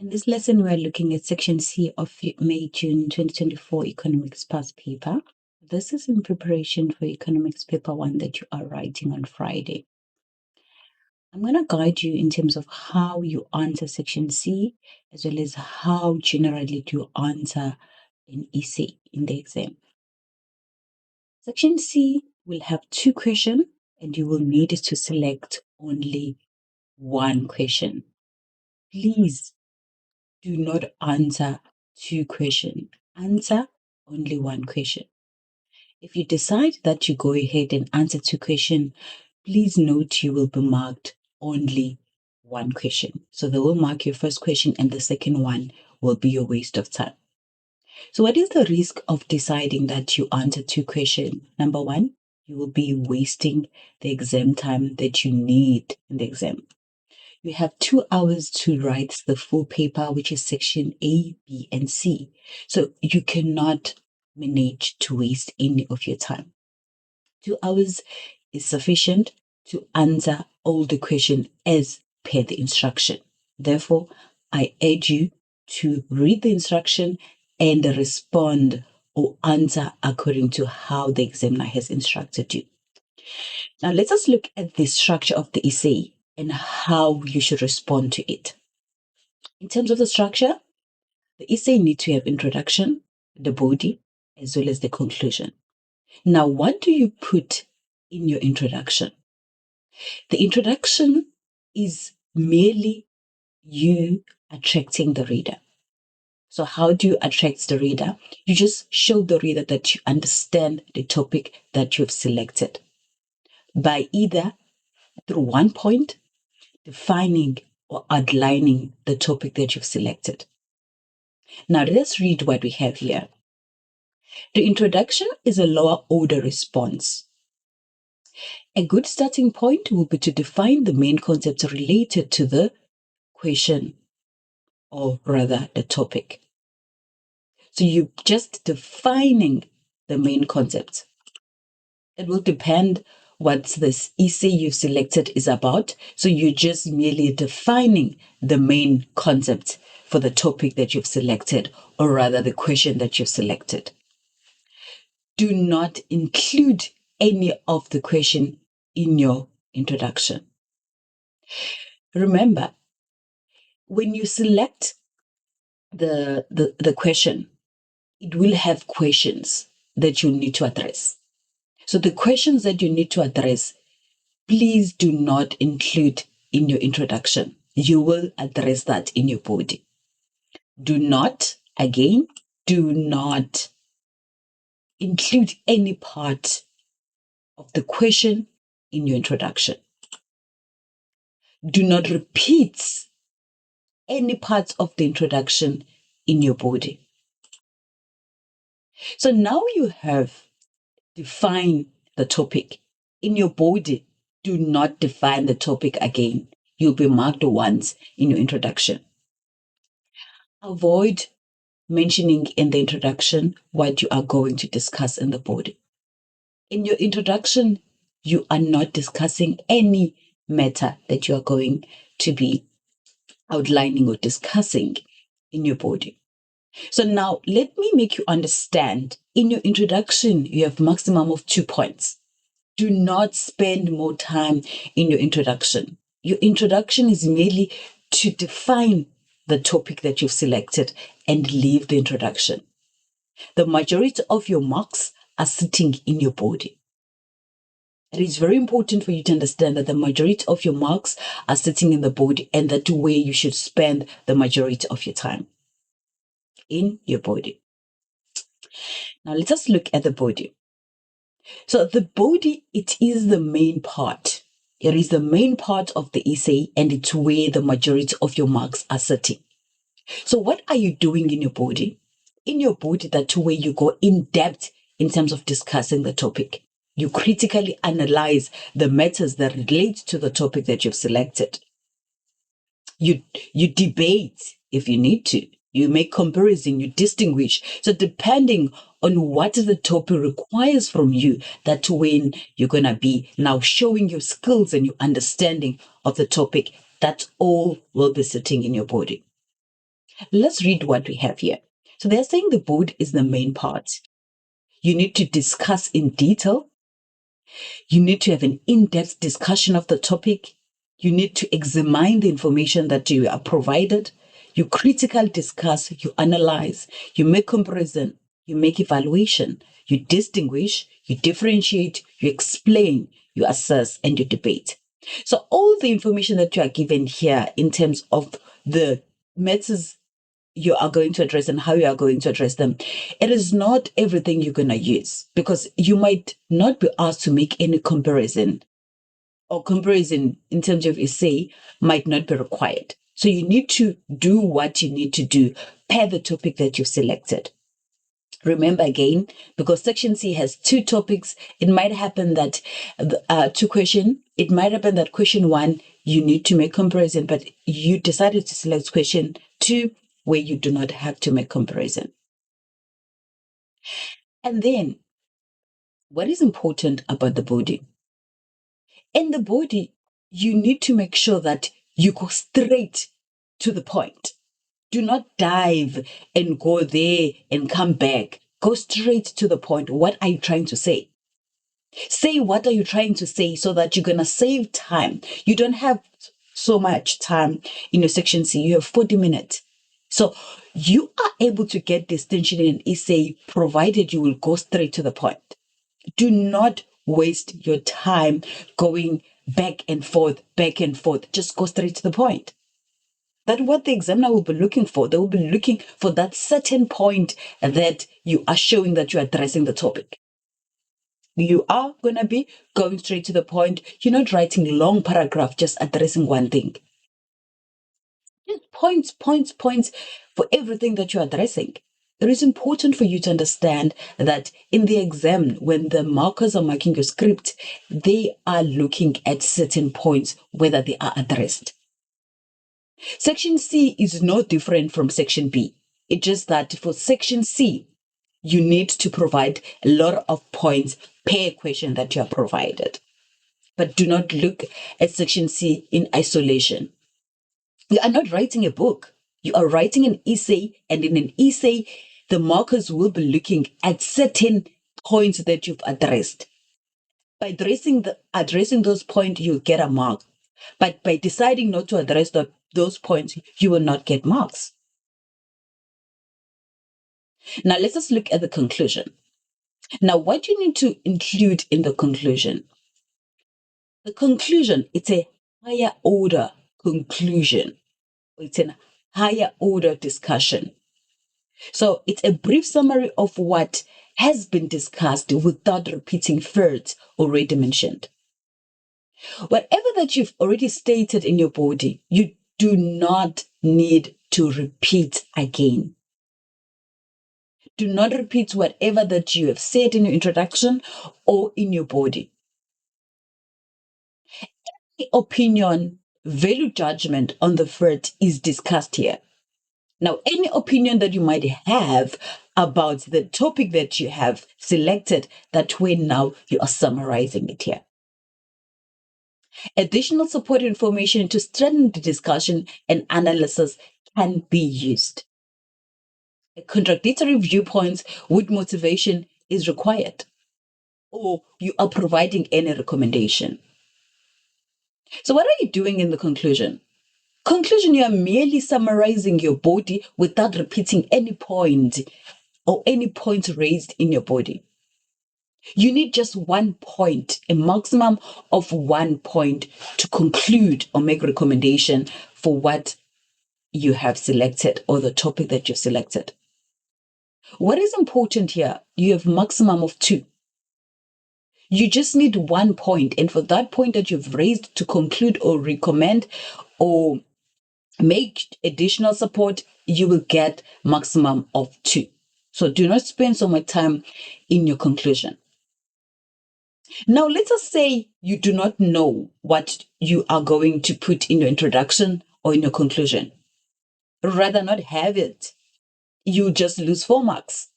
In this lesson, we're looking at Section C of May-June 2024 Economics Past Paper. This is in preparation for Economics Paper 1 that you are writing on Friday. I'm going to guide you in terms of how you answer Section C, as well as how generally do you answer an essay in the exam. Section C will have 2 questions, and you will need to select only one question. Please do not answer 2 questions. Answer only one question. If you decide that you go ahead and answer 2 questions, please note you will be marked only one question. So they will mark your first question and the second one will be a waste of time. So what is the risk of deciding that you answer 2 questions? Number 1, you will be wasting the exam time that you need in the exam. You have 2 hours to write the full paper, which is section A, B, and C. So you cannot manage to waste any of your time. 2 hours is sufficient to answer all the questions as per the instruction. Therefore, I urge you to read the instruction and respond or answer according to how the examiner has instructed you. Now, let us look at the structure of the essay and how you should respond to it. In terms of the structure, the essay needs to have introduction, the body, as well as the conclusion. Now, what do you put in your introduction? The introduction is merely you attracting the reader. So how do you attract the reader? You just show the reader that you understand the topic that you've selected by either through one point, defining or outlining the topic that you've selected. Now let's read what we have here. The introduction is a lower order response. A good starting point will be to define the main concepts related to the question, or rather the topic. So you're just defining the main concept. It will depend what this essay you've selected is about. So you're just merely defining the main concept for the topic that you've selected, or rather the question that you've selected. Do not include any of the question in your introduction. Remember, when you select the question, it will have questions that you need to address. So the questions that you need to address, please do not include in your introduction. You will address that in your body. Do not include any part of the question in your introduction. Do not repeat any parts of the introduction in your body. So now you have defined the topic. In your body, do not define the topic again. You'll be marked once in your introduction. Avoid mentioning in the introduction what you are going to discuss in the body. In your introduction, you are not discussing any matter that you are going to be outlining or discussing in your body. So now let me make you understand. In your introduction, you have maximum of 2 points. Do not spend more time in your introduction. Your introduction is merely to define the topic that you've selected and leave the introduction. The majority of your marks are sitting in your body. It is very important for you to understand that the majority of your marks are sitting in the body, and that's where you should spend the majority of your time, in your body. Now let us look at the body. So the body, it is the main part. It is the main part of the essay, and it's where the majority of your marks are sitting. So what are you doing in your body? In your body, that's where you go in depth in terms of discussing the topic. You critically analyze the matters that relate to the topic that you've selected. You debate if you need to. You make comparison, you distinguish. So depending on what the topic requires from you, that's when you're going to be now showing your skills and your understanding of the topic. That all will be sitting in your body. Let's read what we have here. So they're saying the board is the main part. You need to discuss in detail. You need to have an in-depth discussion of the topic. You need to examine the information that you are provided. You critically discuss, you analyze, you make comparison, you make evaluation, you distinguish, you differentiate, you explain, you assess, and you debate. So all the information that you are given here in terms of the matters you are going to address and how you are going to address them, it is not everything you're going to use, because you might not be asked to make any comparison, or comparison in terms of essay might not be required. So you need to do what you need to do per the topic that you've selected. Remember again, because section C has two topics, it might happen that it might happen that question 1, you need to make comparison, but you decided to select question 2 where you do not have to make comparison. And then, what is important about the body? In the body, you need to make sure that you go straight to the point. Do not dive and go there and come back. Go straight to the point. What are you trying to say? Say what are you trying to say, so that you're going to save time. You don't have so much time in your section C. You have 40 minutes. So you are able to get distinction in an essay provided you will go straight to the point. Do not waste your time going back and forth, back and forth. Just go straight to the point. That's what the examiner will be looking for. They will be looking for that certain point that you are showing that you're addressing the topic. You are going to be going straight to the point. You're not writing long paragraph, just addressing one thing. Just points for everything that you're addressing. It is important for you to understand that in the exam, when the markers are marking your script, they are looking at certain points, whether they are addressed. Section C is no different from section B. It's just that for section C, you need to provide a lot of points per question that you are provided. But do not look at section C in isolation. You are not writing a book. You are writing an essay, and in an essay, the markers will be looking at certain points that you've addressed. By addressing those points, you get a mark. But by deciding not to address those points, you will not get marks. Now, let's just look at the conclusion. Now, what you need to include in the conclusion. The conclusion, it's a higher order conclusion. It's a higher order discussion. So it's a brief summary of what has been discussed without repeating words already mentioned. Whatever that you've already stated in your body, you do not need to repeat again. Do not repeat whatever that you have said in your introduction or in your body. Any opinion, value, judgment on the word is discussed here. Now, any opinion that you might have about the topic that you have selected, that way now you are summarizing it here. Additional support information to strengthen the discussion and analysis can be used. Contradictory viewpoints with motivation is required, or you are providing any recommendation. So, what are you doing in the conclusion? Conclusion, you are merely summarizing your body without repeating any point or any point raised in your body. You need just 1 point, a maximum of 1 point to conclude or make recommendation for what you have selected or the topic that you've selected. What is important here? You have maximum of 2. You just need 1 point, and for that point that you've raised to conclude or recommend or make additional support, you will get maximum of 2. So do not spend so much time in your conclusion. Now, let us say you do not know what you are going to put in your introduction or in your conclusion. Rather not have it. You just lose 4 marks.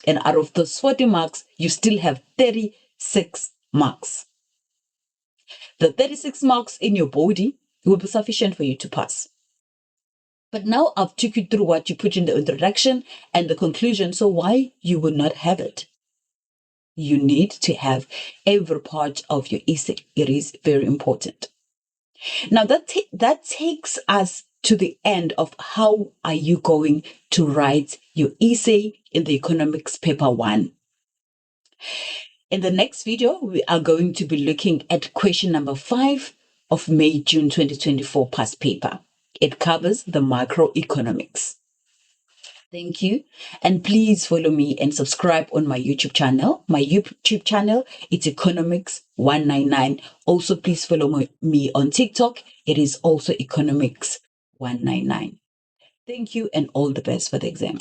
And out of those 40 marks, you still have 36 marks. The 36 marks in your body will be sufficient for you to pass. But now I've took you through what you put in the introduction and the conclusion. So why you would not have it? You need to have every part of your essay. It is very important. Now that takes us to the end of how are you going to write your essay in the economics paper 1. In the next video, we are going to be looking at question number 5 of May-June 2024 past paper. It covers the macroeconomics. Thank you. And please follow me and subscribe on my YouTube channel. My YouTube channel, it's Economics 199. Also, please follow me on TikTok. It is also Economics 199. Thank you and all the best for the exam.